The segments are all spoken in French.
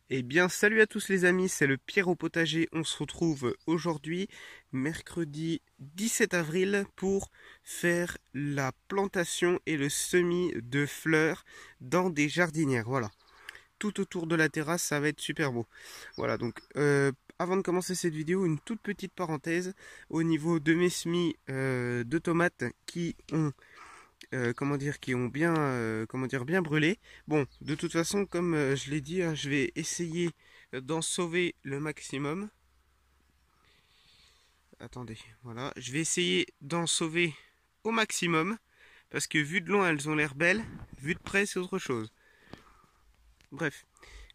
Eh bien, salut à tous les amis, c'est le Pierre au potager. On se retrouve aujourd'hui, mercredi 17 avril, pour faire la plantation et le semis de fleurs dans des jardinières. Voilà, tout autour de la terrasse, ça va être super beau. Voilà, donc avant de commencer cette vidéo, une toute petite parenthèse au niveau de mes semis de tomates qui ont qui ont bien, bien brûlé. Bon, de toute façon, comme je l'ai dit, hein, je vais essayer d'en sauver le maximum. Attendez, voilà, je vais essayer d'en sauver au maximum, parce que vu de loin, elles ont l'air belles, vu de près, c'est autre chose. Bref.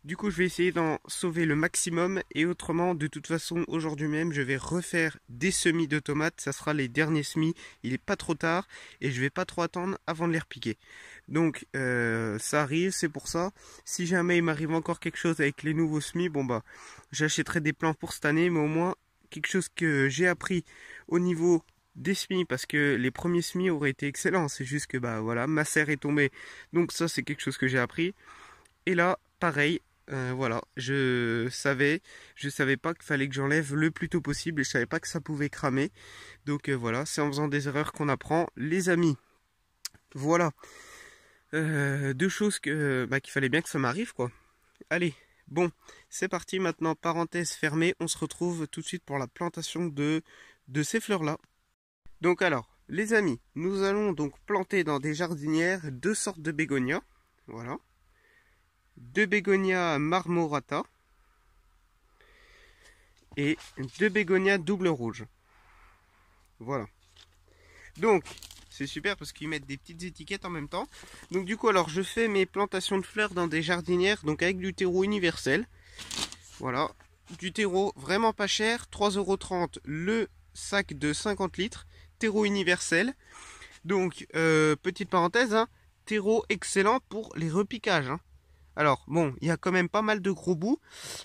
Du coup, je vais essayer d'en sauver le maximum et autrement, de toute façon, aujourd'hui même, je vais refaire des semis de tomates. Ça sera les derniers semis. Il n'est pas trop tard et je vais pas trop attendre avant de les repiquer. Donc, ça arrive, c'est pour ça. Si jamais il m'arrive encore quelque chose avec les nouveaux semis, bon bah, j'achèterai des plants pour cette année, mais au moins quelque chose que j'ai appris au niveau des semis parce que les premiers semis auraient été excellents. C'est juste que bah voilà, ma serre est tombée. Donc ça, c'est quelque chose que j'ai appris. Et là, pareil. Voilà, je savais pas qu'il fallait que j'enlève le plus tôt possible et je savais pas que ça pouvait cramer. Donc voilà, c'est en faisant des erreurs qu'on apprend, les amis. Voilà, deux choses qu'il fallait bien que ça m'arrive quoi. Allez, bon, c'est parti maintenant, parenthèse fermée, on se retrouve tout de suite pour la plantation de ces fleurs-là. Donc alors, les amis, nous allons donc planter dans des jardinières deux sortes de bégonias. Voilà. Deux bégonias marmorata et deux bégonias double rouge. Voilà. Donc, c'est super parce qu'ils mettent des petites étiquettes en même temps. Donc du coup, alors je fais mes plantations de fleurs dans des jardinières, donc avec du terreau universel. Voilà. Du terreau vraiment pas cher, 3,30 € le sac de 50 litres. Terreau universel. Donc, petite parenthèse, hein, terreau excellent pour les repiquages. Hein. Alors, bon, il y a quand même pas mal de gros bouts.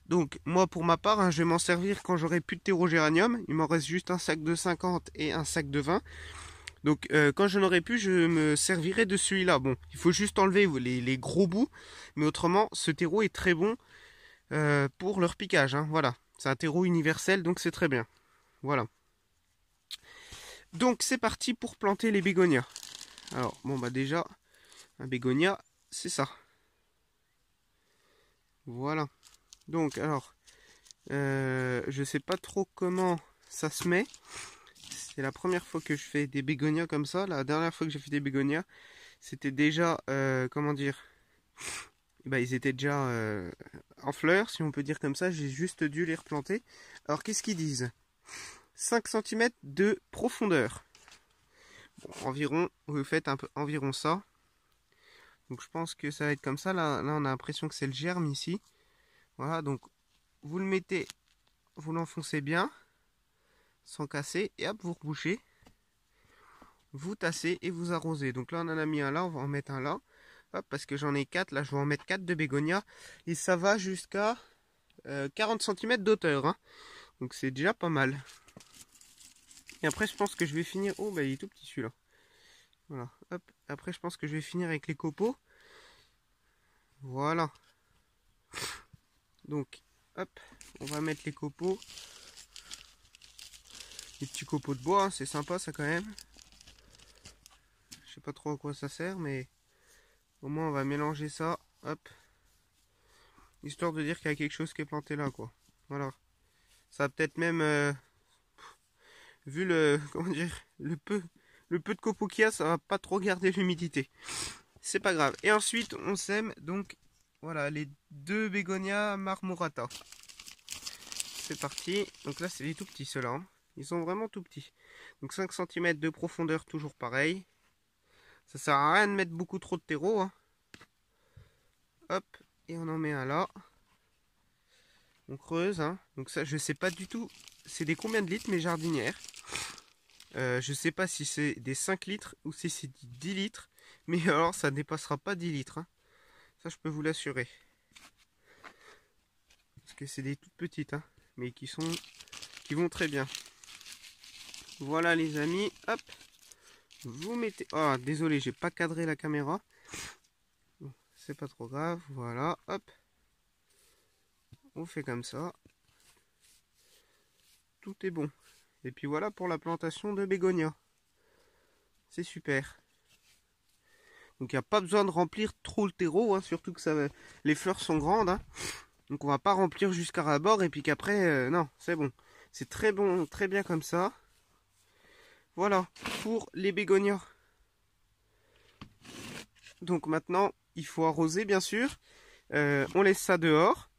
Donc, moi, pour ma part, hein, je vais m'en servir quand j'aurai plus de terreau géranium. Il m'en reste juste un sac de 50 et un sac de 20. Donc, quand je n'aurai plus, je me servirai de celui-là. Bon, il faut juste enlever les gros bouts. Mais autrement, ce terreau est très bon pour le repiquage. Hein, voilà. C'est un terreau universel, donc c'est très bien. Voilà. Donc, c'est parti pour planter les bégonias. Alors, bon, bah déjà, un bégonia, c'est ça. Voilà. Donc, alors, je sais pas trop comment ça se met. C'est la première fois que je fais des bégonias comme ça. La dernière fois que j'ai fait des bégonias, c'était déjà, comment dire, bah, ils étaient déjà en fleurs, si on peut dire comme ça. J'ai juste dû les replanter. Alors, qu'est-ce qu'ils disent? 5 cm de profondeur. Bon, environ, vous faites un peu environ ça. Donc, je pense que ça va être comme ça. Là on a l'impression que c'est le germe ici. Voilà, donc vous le mettez, vous l'enfoncez bien, sans casser, et hop, vous rebouchez, vous tassez et vous arrosez. Donc là, on en a mis un là, on va en mettre un là, hop, parce que j'en ai 4, là je vais en mettre 4 de bégonia, et ça va jusqu'à 40 cm d'auteur, hein. Donc c'est déjà pas mal. Et après, je pense que je vais finir, oh bah il est tout petit celui-là. Voilà, hop, après je pense que je vais finir avec les copeaux. Voilà. Donc, hop, on va mettre les copeaux. Les petits copeaux de bois, hein, c'est sympa ça quand même. Je sais pas trop à quoi ça sert, mais au moins on va mélanger ça, hop. Histoire de dire qu'il y a quelque chose qui est planté là, quoi. Voilà. Ça va peut-être même, vu le, comment dire, le peu de copeaux qu'il y a, ça va pas trop garder l'humidité. C'est pas grave. Et ensuite, on sème donc, voilà, les deux bégonias marmorata. C'est parti. Donc là, c'est les tout petits, ceux-là. Hein. Ils sont vraiment tout petits. Donc 5 cm de profondeur, toujours pareil. Ça sert à rien de mettre beaucoup trop de terreau. Hein. Hop, et on en met un là. On creuse. Hein. Donc ça, je sais pas du tout. C'est des combien de litres mes jardinières. Je sais pas si c'est des 5 litres ou si c'est 10 litres. Mais alors, ça ne dépassera pas 10 litres. Hein. Ça, je peux vous l'assurer. Parce que c'est des toutes petites. Hein, mais qui vont très bien. Voilà les amis. Hop. Vous mettez... Oh, désolé, j'ai pas cadré la caméra. C'est pas trop grave. Voilà. Hop. on fait comme ça. Tout est bon. Et puis voilà pour la plantation de bégonia. C'est super. Donc il n'y a pas besoin de remplir trop le terreau, hein, surtout que ça, les fleurs sont grandes. Hein. Donc on va pas remplir jusqu'à ras-bord et puis qu'après, non, c'est bon. C'est très bon, très bien comme ça. Voilà, pour les bégonias. Donc maintenant, il faut arroser bien sûr. On laisse ça dehors.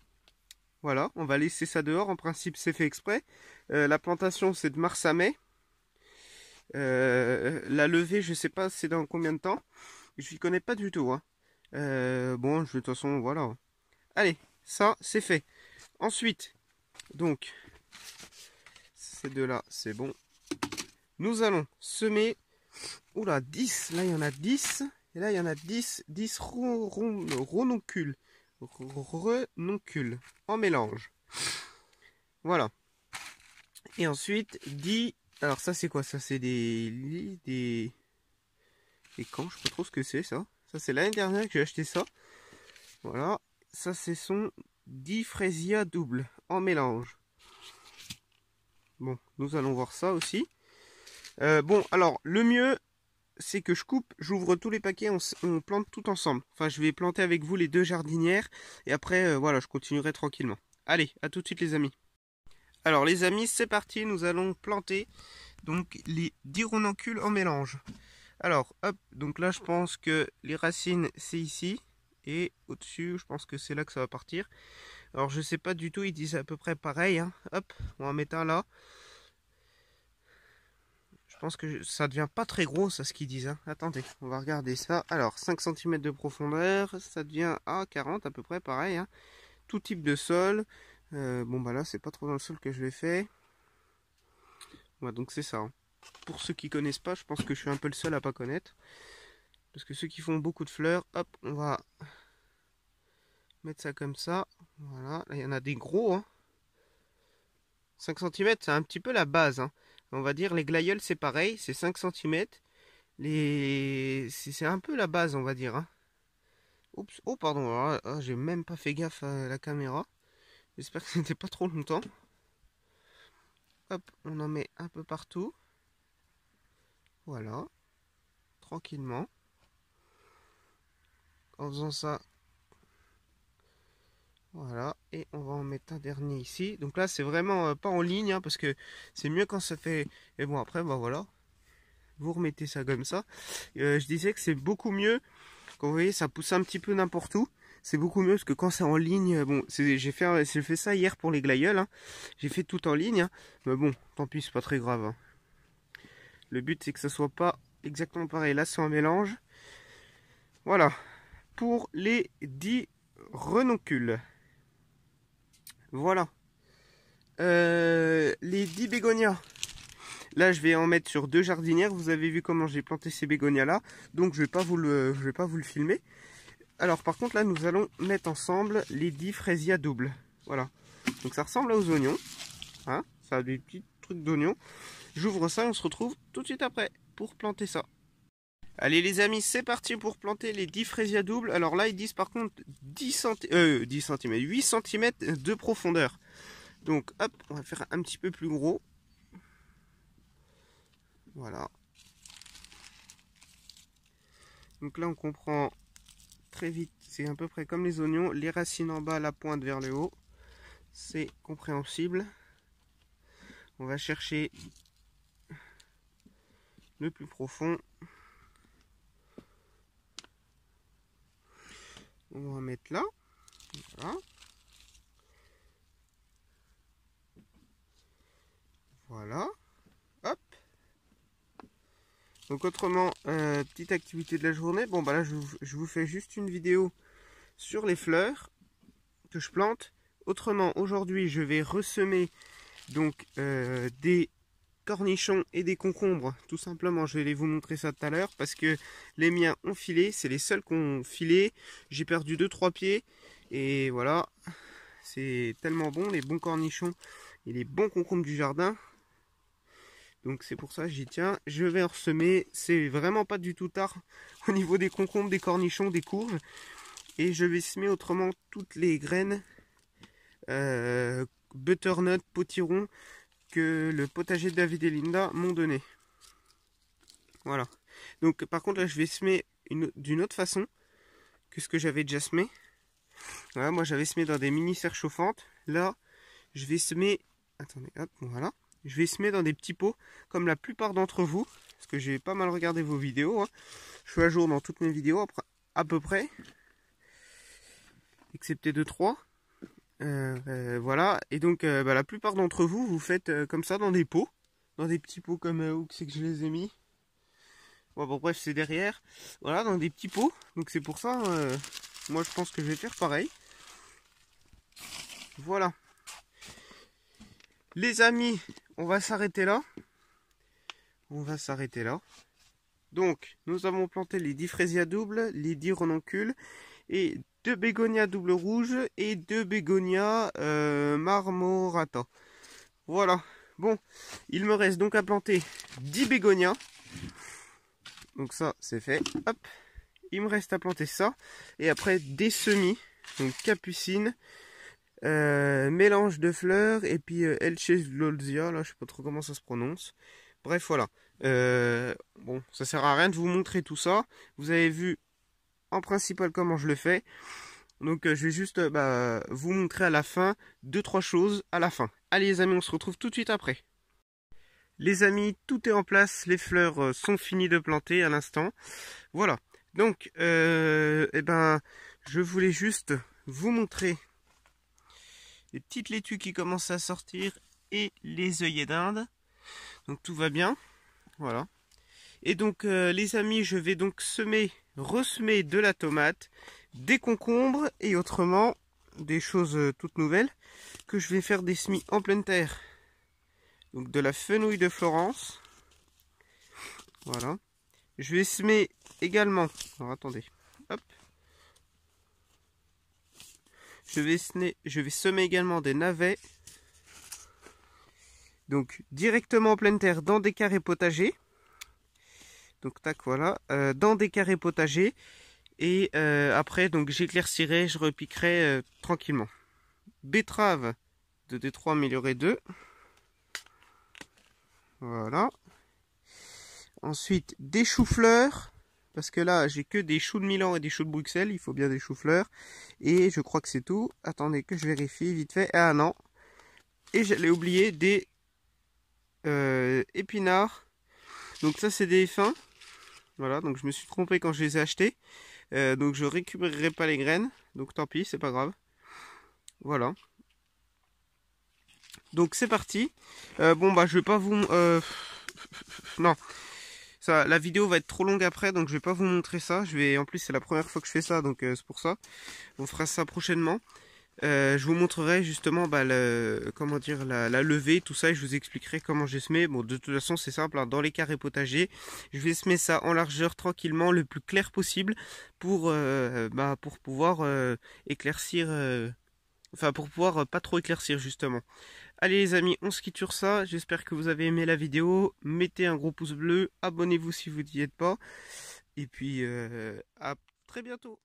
Voilà, on va laisser ça dehors. En principe, c'est fait exprès. La plantation, c'est de mars à mai. La levée, je sais pas c'est dans combien de temps. Je ne connais pas du tout. Hein. Bon, de toute façon, voilà. Allez, ça, c'est fait. Ensuite, donc, ces deux-là, c'est bon. Nous allons semer. Oula, 10. Là, il y en a 10. Et là, il y en a 10 renoncules. Renoncules. En mélange. Voilà. Et ensuite, 10. Alors, ça, c'est quoi? Ça, c'est des camps. Je sais pas trop ce que c'est, ça. Ça, c'est l'année dernière que j'ai acheté ça. Voilà. Ça, c'est son 10 fraisia double. En mélange. Bon, nous allons voir ça aussi. Bon, alors, le mieux, c'est que je coupe, j'ouvre tous les paquets, on plante tout ensemble. Enfin, je vais planter avec vous les deux jardinières. Et après, voilà, je continuerai tranquillement. Allez, à tout de suite les amis. Alors les amis, c'est parti, nous allons planter donc les 10 renoncules en mélange. Alors, hop, donc là, je pense que les racines, c'est ici. Et au-dessus, je pense que c'est là que ça va partir. Alors, je sais pas du tout, ils disent à peu près pareil. Hein. Hop, on va en mettre un là. Je pense que ça devient pas très gros, ça, ce qu'ils disent. Hein. Attendez, on va regarder ça. Alors, 5 cm de profondeur, ça devient à 40 à peu près, pareil. Hein. Tout type de sol. Bon, bah là, c'est pas trop dans le sol que je l'ai fait. Ouais, donc c'est ça. Hein. Pour ceux qui connaissent pas, je pense que je suis un peu le seul à pas connaître. Parce que ceux qui font beaucoup de fleurs, hop, on va mettre ça comme ça. Voilà, là, il y en a des gros. Hein. 5 cm, c'est un petit peu la base. Hein. On va dire les glaïeuls c'est pareil, c'est 5 cm. C'est un peu la base on va dire. Hein. Oups, oh pardon, j'ai même pas fait gaffe à la caméra. J'espère que c'était pas trop longtemps. Hop, on en met un peu partout. Voilà, tranquillement. En faisant ça, voilà, et on va en mettre un dernier ici. Donc là c'est vraiment pas en ligne, hein, parce que c'est mieux quand ça fait... Et bon après, bah voilà. Vous remettez ça comme ça. Je disais que c'est beaucoup mieux quand vous voyez ça pousse un petit peu n'importe où. C'est beaucoup mieux parce que quand c'est en ligne, bon, j'ai fait ça hier pour les glaïeuls. Hein. J'ai fait tout en ligne, hein. Mais bon, tant pis, c'est pas très grave. Hein. Le but c'est que ça soit pas exactement pareil. Là c'est un mélange. Voilà, pour les 10 renoncules. Voilà. Les 10 bégonias. Là, je vais en mettre sur 2 jardinières. Vous avez vu comment j'ai planté ces bégonias-là. Donc, je vais pas vous le filmer. Alors, par contre, là, nous allons mettre ensemble les 10 fraisias doubles. Voilà. Donc, ça ressemble aux oignons. Hein, ça a des petits trucs d'oignons. J'ouvre ça et on se retrouve tout de suite après pour planter ça. Allez, les amis, c'est parti pour planter les 10 fraisias doubles. Alors là, ils disent par contre 10 cm, 8 cm de profondeur. Donc, hop, on va faire un petit peu plus gros. Voilà. Donc là, on comprend très vite. C'est à peu près comme les oignons. Les racines en bas, la pointe vers le haut. C'est compréhensible. On va chercher le plus profond. On va en mettre là. Voilà. Voilà. Hop. Donc autrement, petite activité de la journée. Bon bah là je vous fais juste une vidéo sur les fleurs que je plante. Autrement, aujourd'hui je vais ressemer donc des cornichons et des concombres. Tout simplement, je vais vous montrer ça tout à l'heure parce que les miens ont filé. C'est les seuls qui ont filé. J'ai perdu 2-3 pieds. Et voilà. C'est tellement bon, les bons cornichons et les bons concombres du jardin. Donc c'est pour ça que j'y tiens. Je vais en ressemer. C'est vraiment pas du tout tard au niveau des concombres, des cornichons, des courges. Et je vais semer autrement toutes les graines butternut potiron que le potager de David et Linda m'ont donné. Voilà. Donc par contre là je vais semer d'une autre façon que ce que j'avais déjà semé. Voilà, moi j'avais semé dans des mini serres chauffantes. Là je vais semer, attendez, hop, voilà. Je vais semer dans des petits pots comme la plupart d'entre vous, parce que j'ai pas mal regardé vos vidéos, hein. Je suis à jour dans toutes mes vidéos à peu près, excepté 2-3. Voilà, et donc la plupart d'entre vous, vous faites comme ça dans des pots, dans des petits pots comme où c'est que je les ai mis. Bon, bref, c'est derrière. Voilà, dans des petits pots. Donc c'est pour ça, moi je pense que je vais faire pareil. Voilà. Les amis, on va s'arrêter là. On va s'arrêter là. Donc, nous avons planté les 10 fraisiers doubles, les 10 renoncules, et 2 bégonias double rouge et 2 bégonias marmorata. Voilà. Bon, il me reste donc à planter 10 bégonias. Donc ça, c'est fait. Hop. Il me reste à planter ça. Et après, des semis. Donc capucine. Mélange de fleurs. Et puis Elcheslolzia. Là, je sais pas trop comment ça se prononce. Bref, voilà. Bon, ça sert à rien de vous montrer tout ça. Vous avez vu en principal comment je le fais. Donc je vais juste vous montrer à la fin 2-3 choses à la fin. Allez les amis, on se retrouve tout de suite après. Les amis, tout est en place, les fleurs sont finies de planter à l'instant. Voilà, donc je voulais juste vous montrer les petites laitues qui commencent à sortir et les œillets d'Inde. Donc tout va bien, voilà. Et donc les amis, je vais donc ressemer de la tomate, des concombres et autrement des choses toutes nouvelles que je vais faire des semis en pleine terre. Donc de la fenouil de Florence. Voilà. Je vais semer également. Alors attendez. Hop. Je vais semer également des navets. Donc directement en pleine terre dans des carrés potagers. Donc tac, voilà. Dans des carrés potagers. Et après, donc j'éclaircirai, je repiquerai tranquillement. Betterave de D3 amélioré 2. Voilà. Ensuite, des choux-fleurs. Parce que là, j'ai que des choux de Milan et des choux de Bruxelles. Il faut bien des choux-fleurs. Et je crois que c'est tout. Attendez que je vérifie vite fait. Ah non. Et j'allais oublier des épinards. Donc ça, c'est des fins. Voilà, donc je me suis trompé quand je les ai achetés. Donc je récupérerai pas les graines. Donc tant pis, c'est pas grave. Voilà. Donc c'est parti. Bon bah je vais pas vous... non. Ça, la vidéo va être trop longue après, donc je vais pas vous montrer ça. En plus c'est la première fois que je fais ça, donc c'est pour ça. On fera ça prochainement. Je vous montrerai justement comment dire, la levée, tout ça, et je vous expliquerai comment j'ai semé. Bon, de toute façon c'est simple, hein, dans les carrés potagers, je vais semer ça en largeur tranquillement, le plus clair possible, pour pouvoir éclaircir, enfin pour pouvoir pas trop éclaircir justement. Allez les amis, on se quitte sur ça, j'espère que vous avez aimé la vidéo, mettez un gros pouce bleu, abonnez-vous si vous n'y êtes pas, et puis à très bientôt.